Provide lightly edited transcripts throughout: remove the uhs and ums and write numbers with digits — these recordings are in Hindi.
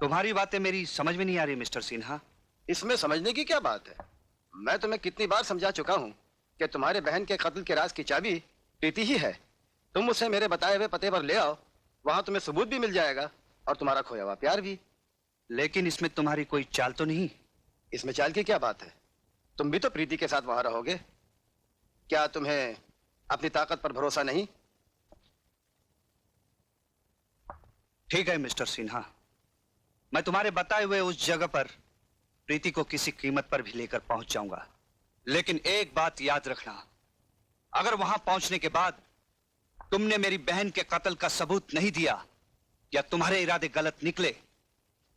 तुम्हारी बातें मेरी समझ में नहीं आ रही मिस्टर सिन्हा। इसमें समझने की क्या बात है? मैं तुम्हें कितनी बार समझा चुका हूँ कि तुम्हारे बहन के कत्ल के राज की चाबी प्रीति ही है। तुम उसे मेरे बताए हुए पते पर ले आओ, वहां तुम्हें सबूत भी मिल जाएगा और तुम्हारा खोया हुआ प्यार भी। लेकिन इसमें तुम्हारी कोई चाल तो नहीं? इसमें चाल की क्या बात है? तुम भी तो प्रीति के साथ वहां रहोगे। क्या तुम्हें अपनी ताकत पर भरोसा नहीं? ठीक है मिस्टर सिन्हा, मैं तुम्हारे बताए हुए उस जगह पर प्रीति को किसी कीमत पर भी लेकर पहुंच जाऊंगा। लेकिन एक बात याद रखना, अगर वहां पहुंचने के बाद तुमने मेरी बहन के कत्ल का सबूत नहीं दिया या तुम्हारे इरादे गलत निकले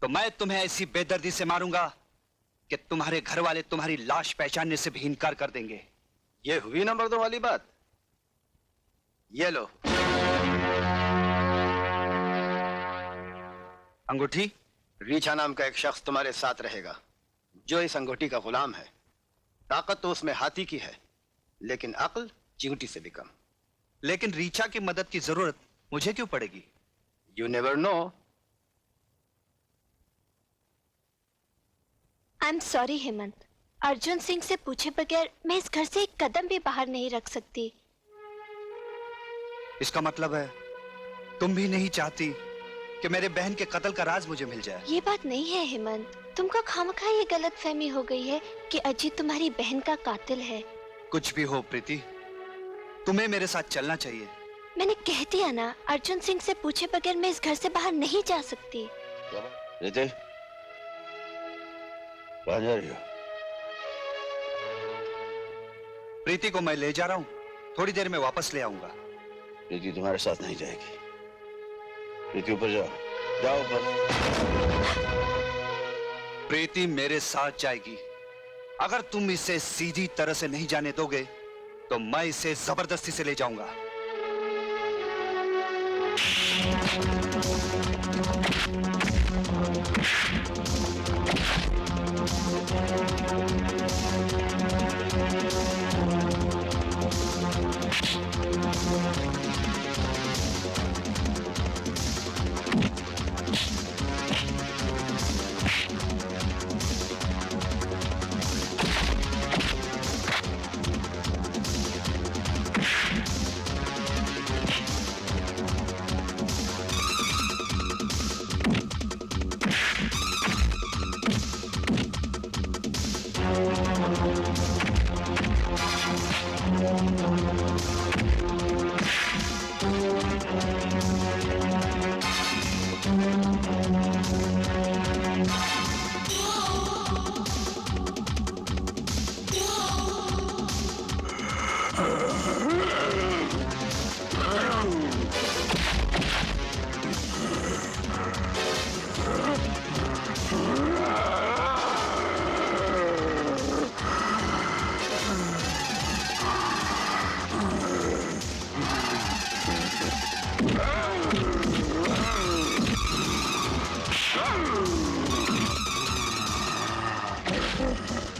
तो मैं तुम्हें ऐसी बेदर्दी से मारूंगा कि तुम्हारे घर वाले तुम्हारी लाश पहचानने से भी इनकार कर देंगे। ये हुई नंबर 2 वाली बात। ये लो अंगूठी। रीछा नाम का एक शख्स तुम्हारे साथ रहेगा जो इस अंगूठी का गुलाम है। ताकत तो उसमें हाथी की है लेकिन अक्ल चींटी से भी कम। लेकिन रीछा की मदद की जरूरत मुझे क्यों पड़ेगी? You never know. I am sorry Hemant, Arjun Singh से पूछे बगैर मैं इस घर से एक कदम भी बाहर नहीं रख सकती। इसका मतलब है तुम भी नहीं चाहती कि मेरे बहन के कत्ल का राज मुझे मिल जाए? ये बात नहीं है हेमंत, तुमको खामखा ये गलत फहमी हो गई है कि अजीत तुम्हारी बहन का कातिल है। कुछ भी हो प्रीति, तुम्हें मेरे साथ चलना चाहिए। मैंने कह दिया ना, अर्जुन सिंह से पूछे बगैर मैं इस घर से बाहर नहीं जा सकती। प्रीति, कहाँ जा रही हो? प्रीति को मैं ले जा रहा हूँ, थोड़ी देर में वापस ले आऊंगा। प्रीति तुम्हारे साथ नहीं जाएगी। प्रीति ऊपर जाओ, जाओ ऊपर। प्रीति मेरे साथ जाएगी। अगर तुम इसे सीधी तरह से नहीं जाने दोगे तो मैं इसे जबरदस्ती से ले जाऊंगा।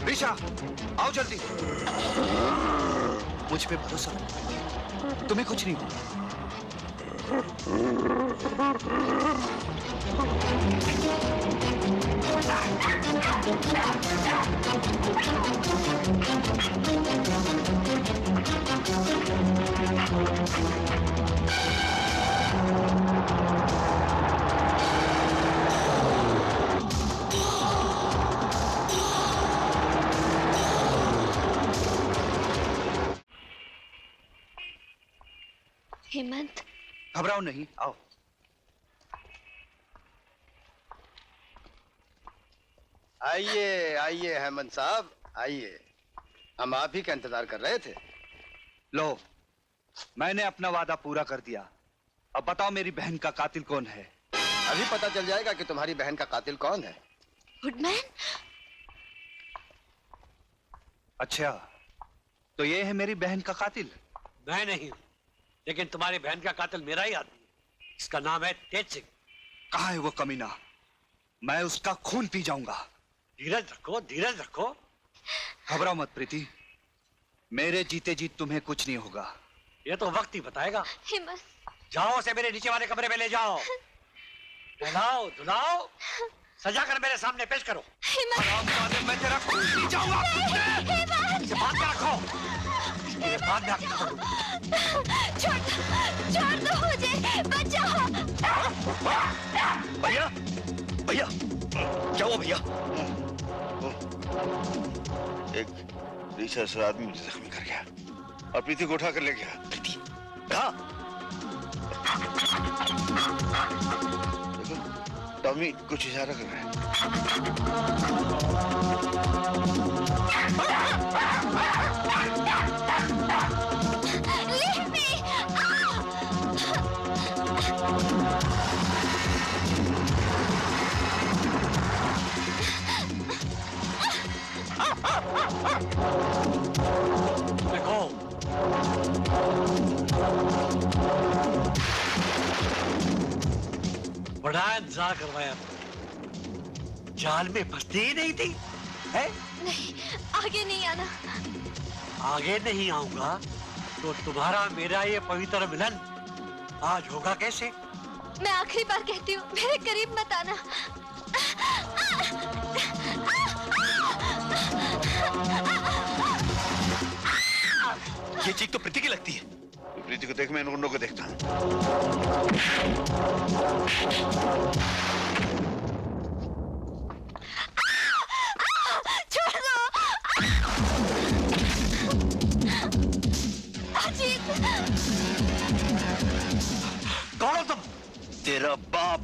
रीछा, आओ जल्दी। मुझ पे भरोसा रखो, तुम्हें कुछ नहीं होगा। हेमंत, घबराओ नहीं, आओ। आइए आइए हेमंत साहब, आइए। हम आप ही का इंतजार कर रहे थे। लो, मैंने अपना वादा पूरा कर दिया। अब बताओ मेरी बहन का कातिल कौन है? अभी पता चल जाएगा कि तुम्हारी बहन का कातिल कौन है। गुडमैन? अच्छा, तो ये है मेरी बहन का कातिल? मैं नहीं हूं, लेकिन तुम्हारी बहन का कातिल मेरा ही आदमी है। इसका नाम है तेज सिंह। कहाँ है वो कमीना? मैं उसका खून पी जाऊंगा। धीरज रखो, धीरज रखो। घबराओ मत प्रीति, मेरे जीते जी तुम्हें कुछ नहीं होगा। ये तो वक्त ही बताएगा। हेमंत, जाओ, उसे मेरे नीचे वाले कमरे में ले जाओ। नहलाओ धुलाओ सजा कर मेरे सामने पेश करो। हेमंत, मैं तेरा खून पी जाऊंगा। हेमंत, इसे बांध के रखो। इसके बाद में आपको करूंगा। छोड़ दो मुझे, बचाओ। भैया, भैया, क्या हुआ भैया? एक रिसर्च आदमी मुझे जख्मी कर गया और प्रीति को उठा कर ले गया। प्रीति कहाँ? देखो टॉमी कुछ इशारा कर रहा है। Leave me! देखो, बड़ा इंतजार करवाया, जाल में फंसती ही नहीं थी, है? नहीं, आगे नहीं आना। आगे नहीं आऊंगा तो तुम्हारा मेरा ये पवित्र मिलन आज होगा कैसे? मैं आखिरी बार कहती हूँ, मेरे करीब मत आना। ये चीख तो प्रीति की लगती है। प्रीति को देख, मैं इन गुंडों को देखता हूँ। छोड़ दो। अजीत, कौन हो तुम? तेरा बाप।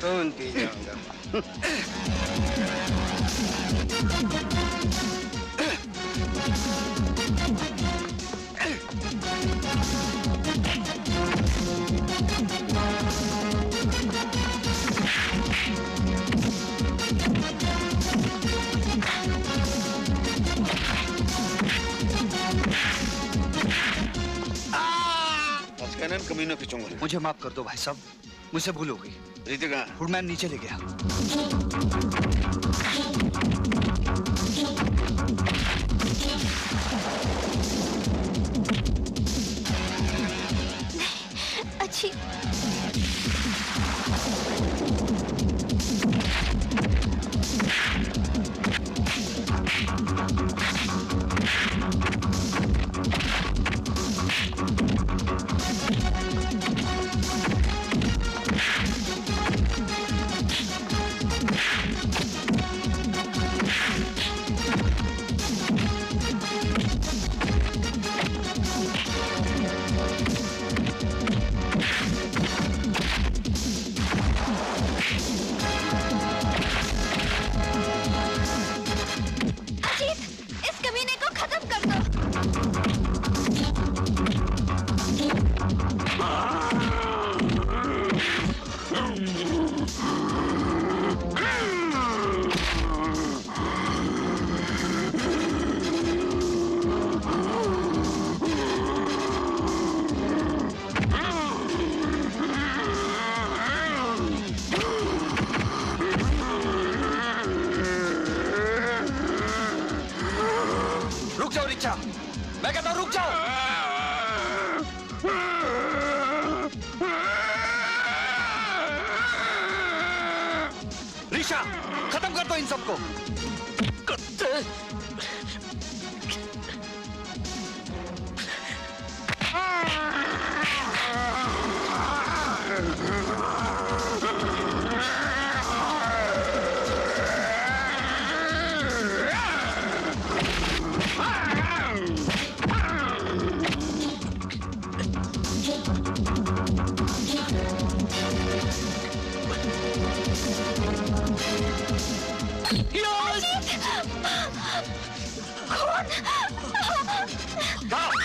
खून पी जाऊंगा। कैनन कमीनों के चुंगल। मुझे माफ कर दो भाई साहब, मुझसे भूल हो गई। प्रीति कहाँ? फुटमैन नीचे ले गया। अच्छी। मैं कहता हूँ रुक जाओ। ऋषा, खत्म कर दो इन सबको। Go!